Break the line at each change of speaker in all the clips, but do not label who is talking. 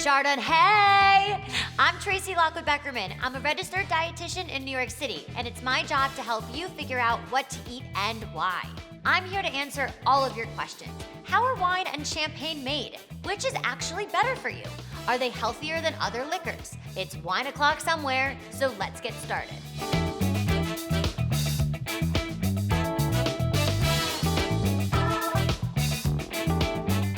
Chardonnay! Hey! I'm Tracy Lockwood Beckerman. I'm a registered dietitian in New York City, and it's my job to help you figure out what to eat and why. I'm here to answer all of your questions. How are wine and champagne made? Which is actually better for you? Are they healthier than other liquors? It's wine o'clock somewhere, so let's get started.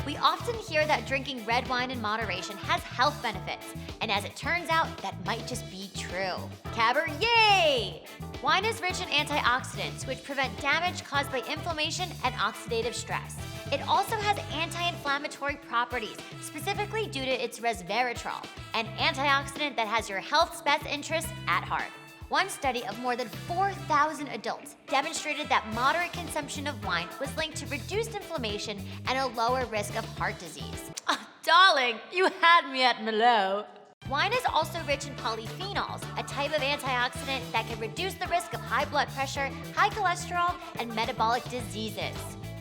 We often hear that drinking red wine in moderation has health benefits, and as it turns out, that might just be true. Cabernet! Wine is rich in antioxidants, which prevent damage caused by inflammation and oxidative stress. It also has anti-inflammatory properties, specifically due to its resveratrol, an antioxidant that has your health's best interests at heart. One study of more than 4,000 adults demonstrated that moderate consumption of wine was linked to reduced inflammation and a lower risk of heart disease. Oh, darling, you had me at Merlot. Wine is also rich in polyphenols, a type of antioxidant that can reduce the risk of high blood pressure, high cholesterol, and metabolic diseases.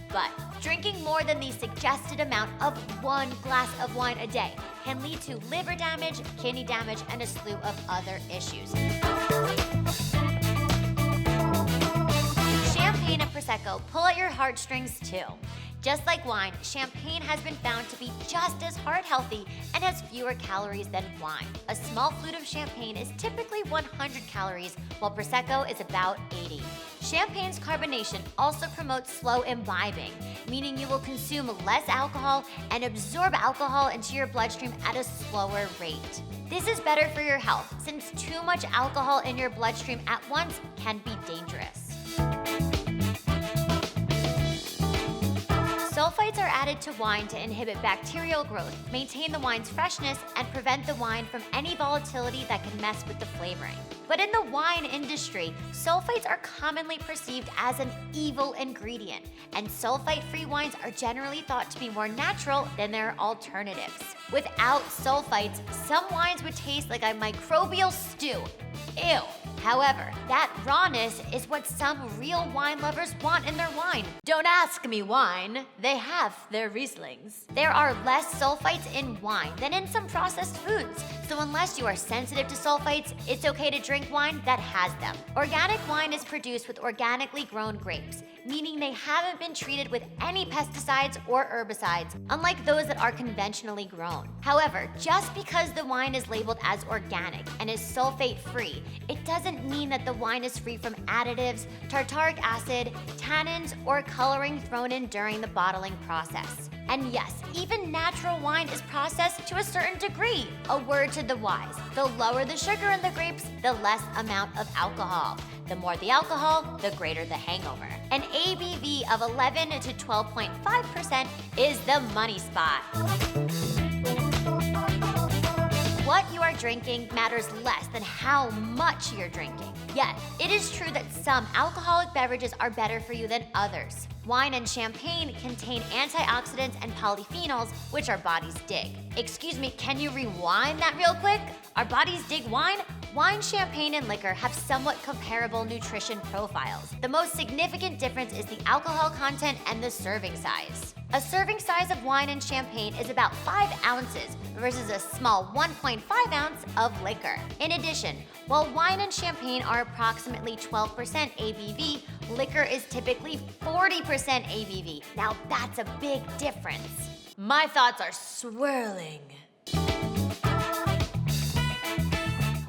But drinking more than the suggested amount of 1 glass of wine a day can lead to liver damage, kidney damage, and a slew of other issues. Champagne and Prosecco pull at your heartstrings too. Just like wine, champagne has been found to be just as heart healthy and has fewer calories than wine. A small flute of champagne is typically 100 calories, while Prosecco is about 80. Champagne's carbonation also promotes slow imbibing, meaning you will consume less alcohol and absorb alcohol into your bloodstream at a slower rate. This is better for your health, since too much alcohol in your bloodstream at once can be dangerous. Sulfites are added to wine to inhibit bacterial growth, maintain the wine's freshness, and prevent the wine from any volatility that can mess with the flavoring. But in the wine industry, sulfites are commonly perceived as an evil ingredient, and sulfite-free wines are generally thought to be more natural than their alternatives. Without sulfites, some wines would taste like a microbial stew. Ew. However, that rawness is what some real wine lovers want in their wine. Don't ask me wine, they have their Rieslings. There are less sulfites in wine than in some processed foods, so unless you are sensitive to sulfites, it's okay to drink wine that has them. Organic wine is produced with organically grown grapes, meaning they haven't been treated with any pesticides or herbicides, unlike those that are conventionally grown. However, just because the wine is labeled as organic and is sulfate-free, it doesn't mean that the wine is free from additives, tartaric acid, tannins, or coloring thrown in during the bottling process. And yes, even natural wine is processed to a certain degree. A word to the wise: the lower the sugar in the grapes, the less amount of alcohol. The more the alcohol, the greater the hangover. An ABV of 11 to 12.5% is the money spot. What you are drinking matters less than how much you're drinking. Yet, it is true that some alcoholic beverages are better for you than others. Wine and champagne contain antioxidants and polyphenols, which our bodies dig. Excuse me, can you rewind that real quick? Our bodies dig wine? Wine, champagne, and liquor have somewhat comparable nutrition profiles. The most significant difference is the alcohol content and the serving size. A serving size of wine and champagne is about 5 ounces versus a small 1.5 ounce of liquor. In addition, while wine and champagne are approximately 12% ABV, liquor is typically 40% ABV. Now that's a big difference. My thoughts are swirling.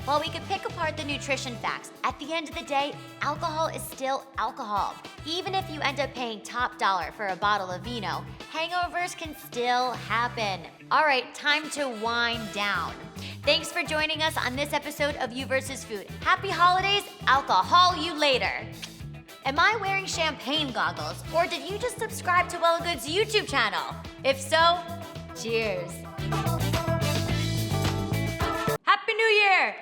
While we could pick apart the nutrition facts, at the end of the day, alcohol is still alcohol. Even if you end up paying top dollar for a bottle of vino, hangovers can still happen. All right, time to wind down. Thanks for joining us on this episode of You vs. Food. Happy holidays, alcohol you later. Am I wearing champagne goggles, or did you just subscribe to Well+Good's YouTube channel? If so, cheers. Happy New Year!